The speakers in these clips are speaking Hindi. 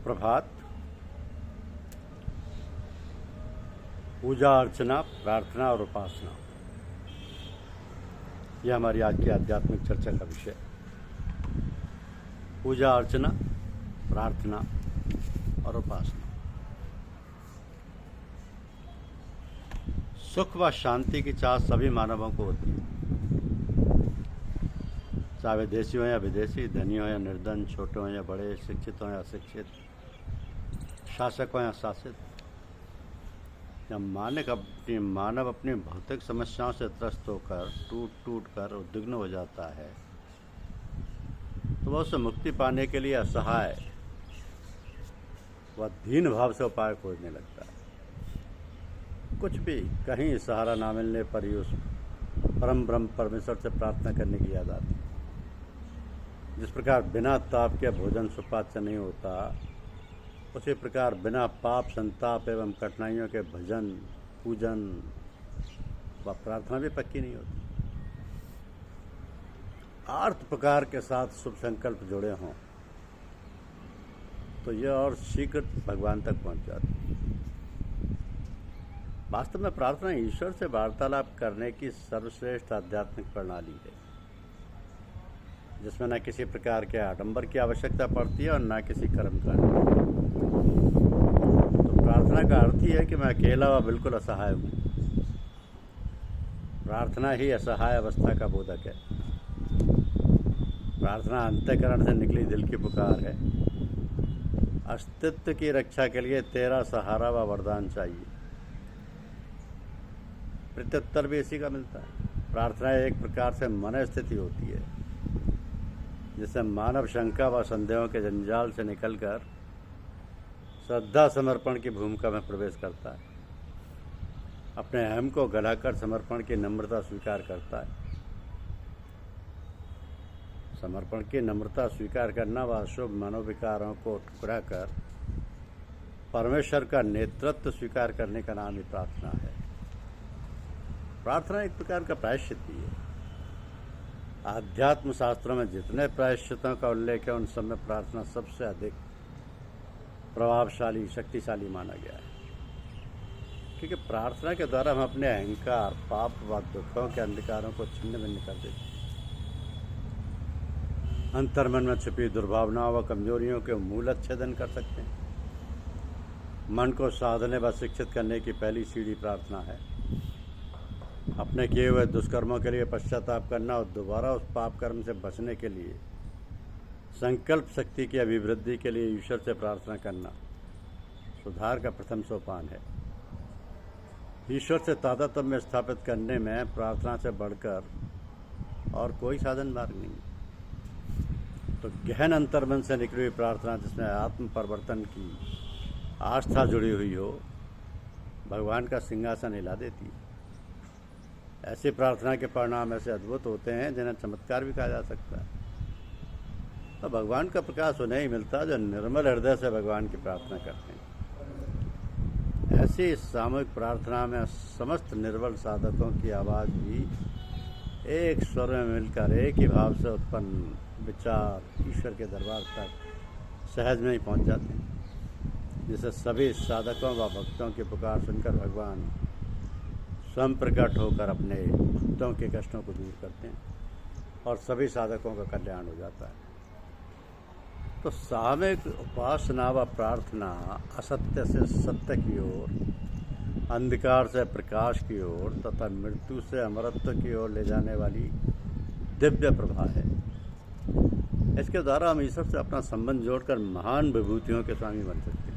सुप्रभात। पूजा अर्चना, प्रार्थना और उपासना, यह हमारी आज की आध्यात्मिक चर्चा का विषय। पूजा अर्चना, प्रार्थना और उपासना। सुख व शांति की चाह सभी मानवों को होती है, चाहे वे देशी हो या विदेशी, धनी हो या निर्धन, छोटे हो या बड़े, शिक्षित हो या अशिक्षित, शासक हो या शासित। जब मानव अपनी भौतिक समस्याओं से त्रस्त होकर टूट कर उद्विग्न हो जाता है तो वह उससे मुक्ति पाने के लिए असहाय व दीन भाव से उपाय खोजने लगता है। कुछ भी कहीं सहारा ना मिलने पर ही उस परम ब्रह्म परमेश्वर से प्रार्थना करने की याद आती है। जिस प्रकार बिना ताप के भोजन सुपाच्य नहीं होता, उसी प्रकार बिना पाप, संताप एवं कठिनाइयों के भजन, पूजन व प्रार्थना भी पक्की नहीं होती। आर्त प्रकार के साथ शुभ संकल्प जुड़े हों तो यह और शीघ्र भगवान तक पहुंच जाती है। वास्तव में प्रार्थना ईश्वर से वार्तालाप करने की सर्वश्रेष्ठ आध्यात्मिक प्रणाली है, जिसमें न किसी प्रकार के आडंबर की आवश्यकता पड़ती है और न किसी कर्म कांड। तो प्रार्थना का अर्थ ही है कि मैं अकेला व बिल्कुल असहाय हूँ। प्रार्थना ही असहाय अवस्था का बोधक है। प्रार्थना अंतःकरण से निकली दिल की पुकार है। अस्तित्व की रक्षा के लिए तेरा सहारा व वरदान चाहिए। प्रत्युत्तर भी इसी का मिलता है। प्रार्थना एक प्रकार से मन स्थिति होती है, जिससे मानव शंका व संदेहों के जंजाल से निकलकर श्रद्धा समर्पण की भूमिका में प्रवेश करता है। अपने अहम को गलाकर समर्पण की नम्रता स्वीकार करता है। समर्पण की नम्रता स्वीकार करना व अशुभ मनोविकारों को ठुकरा कर परमेश्वर का नेतृत्व स्वीकार करने का नाम ही प्रार्थना है। प्रार्थना एक प्रकार का प्रायश्चित भी है। आध्यात्म शास्त्रों में जितने प्रायश्चितों का उल्लेख है, उन सब में प्रार्थना सबसे अधिक प्रभावशाली, शक्तिशाली माना गया है। क्योंकि प्रार्थना के द्वारा हम अपने अहंकार, पाप व दुखों के अंधकारों को छिन्न भिन्न कर देते हैं। अंतर्मन में छिपी दुर्भावनाओं व कमजोरियों के मूलोच्छेदन कर सकते हैं। मन को साधने व शिक्षित करने की पहली सीढ़ी प्रार्थना है। अपने किए हुए दुष्कर्मों के लिए पश्चाताप करना और दोबारा उस पाप कर्म से बचने के लिए संकल्प शक्ति की अभिवृद्धि के लिए ईश्वर से प्रार्थना करना सुधार का प्रथम सोपान है। ईश्वर से तादात्म्य स्थापित करने में प्रार्थना से बढ़कर और कोई साधन मार्ग नहीं। तो गहन अंतर्मन से निकली हुई प्रार्थना, जिसमें आत्म परिवर्तन की आस्था जुड़ी हुई हो, भगवान का सिंहासन हिला देती है। ऐसी प्रार्थना के परिणाम ऐसे अद्भुत होते हैं जिन्हें चमत्कार भी कहा जा सकता है। तो भगवान का प्रकाश उन्हें ही मिलता है जो निर्मल हृदय से भगवान की प्रार्थना करते हैं। ऐसी सामूहिक प्रार्थना में समस्त निर्बल साधकों की आवाज़ भी एक स्वर में मिलकर एक ही भाव से उत्पन्न विचार ईश्वर के दरबार तक सहज में ही पहुँच जाते हैं, जिससे सभी साधकों व भक्तों की पुकार सुनकर भगवान स्वयं प्रकट होकर अपने भक्तों के कष्टों को दूर करते हैं और सभी साधकों का कल्याण हो जाता है। तो सामूहिक उपासना व प्रार्थना असत्य से सत्य की ओर, अंधकार से प्रकाश की ओर तथा मृत्यु से अमरत्व की ओर ले जाने वाली दिव्य प्रभा है। इसके द्वारा हम ईश्वर से अपना संबंध जोड़कर महान विभूतियों के स्वामी बन सकते हैं।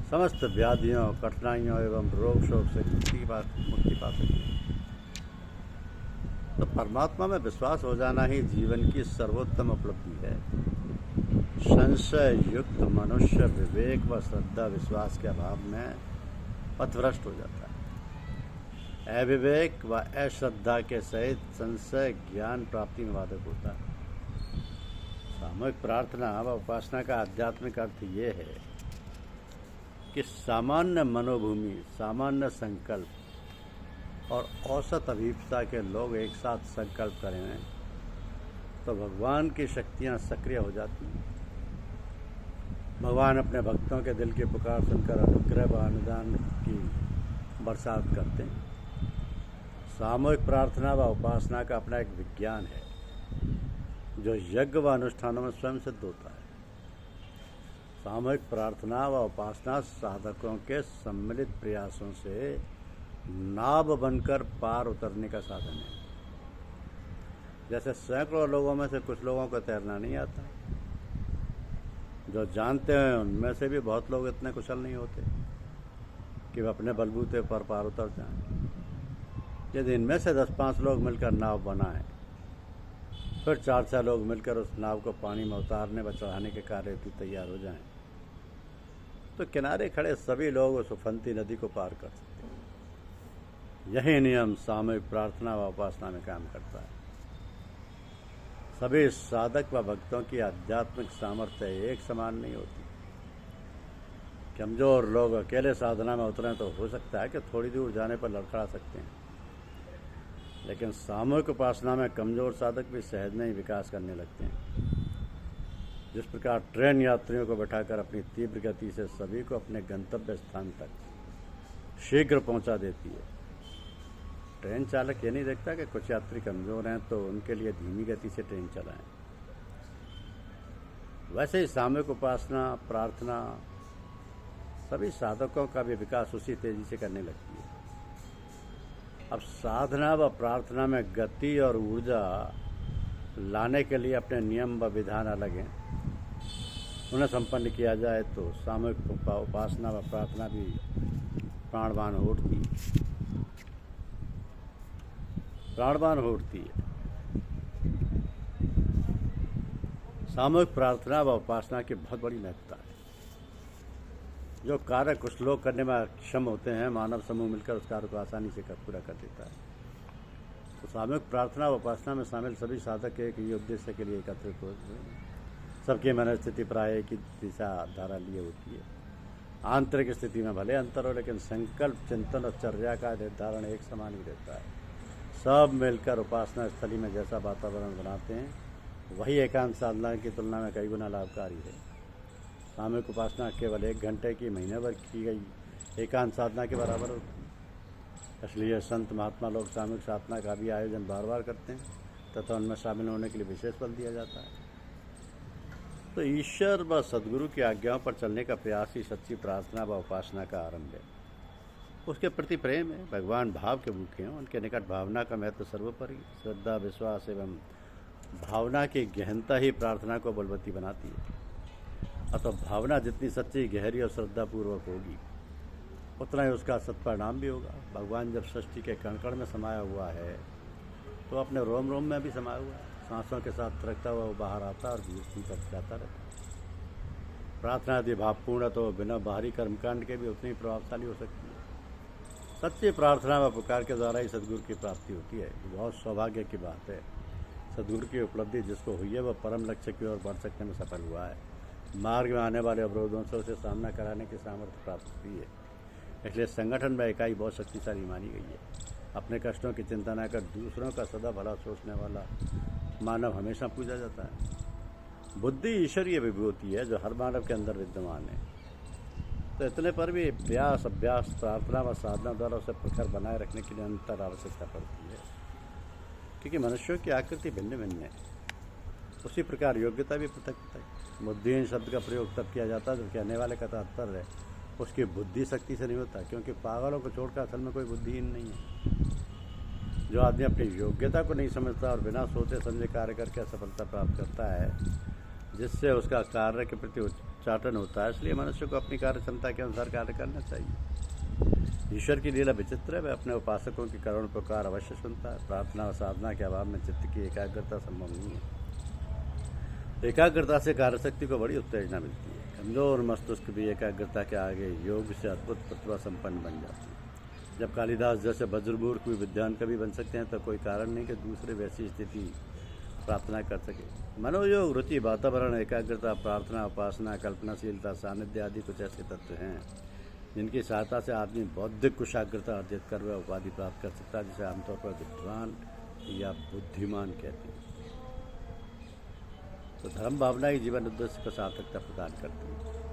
समस्त व्याधियों, कठिनाइयों एवं रोग शोक से मुक्ति पा सकते हैं। तो परमात्मा में विश्वास हो जाना ही जीवन की सर्वोत्तम उपलब्धि है। संशय युक्त मनुष्य विवेक व श्रद्धा विश्वास के अभाव में पथभ्रष्ट हो जाता है। अविवेक व अश्रद्धा के सहित संशय ज्ञान प्राप्ति में बाधक होता है। सामूहिक प्रार्थना व उपासना का आध्यात्मिक अर्थ ये है कि सामान्य मनोभूमि, सामान्य संकल्प और औसत अभिप्सा के लोग एक साथ संकल्प करें तो भगवान की शक्तियाँ सक्रिय हो जाती हैं। भगवान अपने भक्तों के दिल की पुकार सुनकर अनुग्रह व अनुदान की बरसात करते हैं। सामूहिक प्रार्थना व उपासना का अपना एक विज्ञान है जो यज्ञ व अनुष्ठानों में स्वयं सिद्ध होता है। सामूहिक प्रार्थना व उपासना साधकों के सम्मिलित प्रयासों से नाव बनकर पार उतरने का साधन है। जैसे सैकड़ों लोगों में से कुछ लोगों को तैरना नहीं आता, जो जानते हैं उनमें से भी बहुत लोग इतने कुशल नहीं होते कि वे अपने बलबूते पर पार उतर जाएं। यदि इनमें से 10-5 लोग मिलकर नाव बनाएं, फिर 4-6 लोग मिलकर उस नाव को पानी में उतारने व चढ़ाने के कार्य हेतु तैयार हो जाएं, तो किनारे खड़े सभी लोग उस उफनती नदी को पार कर सकते हैं। यही नियम सामूहिक प्रार्थना व उपासना में काम करता है। सभी साधक व भक्तों की आध्यात्मिक सामर्थ्य एक समान नहीं होती। कमजोर लोग अकेले साधना में उतरें तो हो सकता है कि थोड़ी दूर जाने पर लड़खड़ा सकते हैं, लेकिन सामूहिक उपासना में कमजोर साधक भी सहज में ही विकास करने लगते हैं। जिस प्रकार ट्रेन यात्रियों को बैठाकर अपनी तीव्र गति से सभी को अपने गंतव्य स्थान तक शीघ्र पहुंचा देती है, ट्रेन चालक ये नहीं देखता कि कुछ यात्री कमजोर हैं तो उनके लिए धीमी गति से ट्रेन चलाएं। वैसे ही सामूहिक उपासना प्रार्थना सभी साधकों का भी विकास उसी तेजी से करने लगती है। अब साधना व प्रार्थना में गति और ऊर्जा लाने के लिए अपने नियम व विधान अलग हैं। उन्हें संपन्न किया जाए तो सामूहिक उपासना व प्रार्थना भी प्राणवान हो उठती है। सामूहिक प्रार्थना व उपासना की बहुत बड़ी महत्ता है। जो कार्य कुछ लोग करने में अक्षम होते हैं, मानव समूह मिलकर उस कार्य को आसानी से पूरा कर देता है। तो सामूहिक प्रार्थना व उपासना में शामिल सभी साधक एक ही उद्देश्य के लिए एकत्रित होते हैं। सबकी मनस्थिति प्राय की दिशा धारा लिए होती है। आंतरिक स्थिति में भले अंतर हो, लेकिन संकल्प चिंतन और चर्या का निर्धारण एक समान ही रहता है। सब मिलकर उपासना स्थली में जैसा वातावरण बनाते हैं, वही एकांत साधना की तुलना में कई गुना लाभकारी है। सामूहिक उपासना केवल 1 घंटे की महीने भर की गई एकांत साधना के बराबर होती है। इसलिए संत महात्मा लोग सामूहिक साधना का भी आयोजन बार बार करते हैं तथा उनमें शामिल होने के लिए विशेष बल दिया जाता है। तो ईश्वर व सद्गुरु की आज्ञाओं पर चलने का प्रयास ही सच्ची प्रार्थना व उपासना का आरंभ है। उसके प्रति प्रेम है। भगवान भाव के भूखे हैं, उनके निकट भावना का महत्व सर्वोपरि। श्रद्धा विश्वास एवं भावना की गहनता ही प्रार्थना को बलवती बनाती है। अतः भावना जितनी सच्ची, गहरी और श्रद्धापूर्वक होगी, उतना ही उसका सत्परिणाम भी होगा। भगवान जब सृष्टि के कण कण में समाया हुआ है तो अपने रोम रोम में भी समाया हुआ है। सांसों के साथ थिरकता हुआ वो बाहर आता और भीतर जाता रहता है। प्रार्थना यदि भावपूर्ण तो बिना बाहरी कर्मकांड के भी उतनी प्रभावशाली हो सकती है। सच्ची प्रार्थना व पुकार के द्वारा ही सद्गुरु की प्राप्ति होती है। बहुत सौभाग्य की बात है। सद्गुरु की उपलब्धि जिसको हुई है वह परम लक्ष्य की ओर बढ़ सकने में सफल हुआ है। मार्ग में आने वाले अवरोधों से उसे सामना कराने की सामर्थ्य प्राप्त हुई है। इसलिए संगठन में इकाई बहुत शक्तिशाली मानी गई है। अपने कष्टों की चिंता न कर दूसरों का सदा भला सोचने वाला मानव हमेशा पूजा जाता है। बुद्धि ईश्वरीय विभूति है जो हर मानव के अंदर विद्यमान है। तो इतने पर भी प्रयास, अभ्यास, प्रार्थना व साधना द्वारा उसे प्रखर बनाए रखने के लिए अंतर आवश्यकता पड़ती है, क्योंकि मनुष्यों की आकृति भिन्न भिन्न है। उसी प्रकार योग्यता भी पृथक पृथक। बुद्धिहीन शब्द का प्रयोग तब किया जाता है जब कहने वाले का तात्पर्य उसकी बुद्धि शक्ति से नहीं होता, क्योंकि पागलों को छोड़कर असल में कोई बुद्धिहीन नहीं है। जो आदमी अपनी योग्यता को नहीं समझता और बिना सोचे समझे कार्य करके सफलता प्राप्त करता है, जिससे उसका कार्य के प्रति उच्चाटन होता है। इसलिए मनुष्य को अपनी कार्य क्षमता के अनुसार कार्य करना चाहिए। ईश्वर की लीला विचित्र है। वह अपने उपासकों की करुण पुकार अवश्य सुनता है। प्रार्थना और साधना के अभाव में चित्त की एकाग्रता संभव नहीं है। एकाग्रता से कार्यशक्ति को बड़ी उत्तेजना मिलती है। कमजोर मस्तिष्क भी एकाग्रता के आगे योग से अद्भुत प्रतिभा संपन्न बन जाती है। जब कालिदास जैसे वज्रमूर्ख कोई विद्वान कवि बन सकते हैं तो कोई कारण नहीं कि दूसरे वैसी स्थिति प्रार्थना कर सके। मनोयोग, रुचि, वातावरण, एकाग्रता, प्रार्थना, उपासना, कल्पनाशीलता, सानिध्य आदि कुछ ऐसे तत्व हैं जिनकी सहायता से आदमी बौद्धिक कुशाग्रता अर्जित कर वह उपाधि प्राप्त कर सकता है, जिसे आमतौर पर विद्वान या बुद्धिमान कहते हैं। तो धर्म भावना ही जीवन उद्देश्य को सार्थकता प्रदान करती है।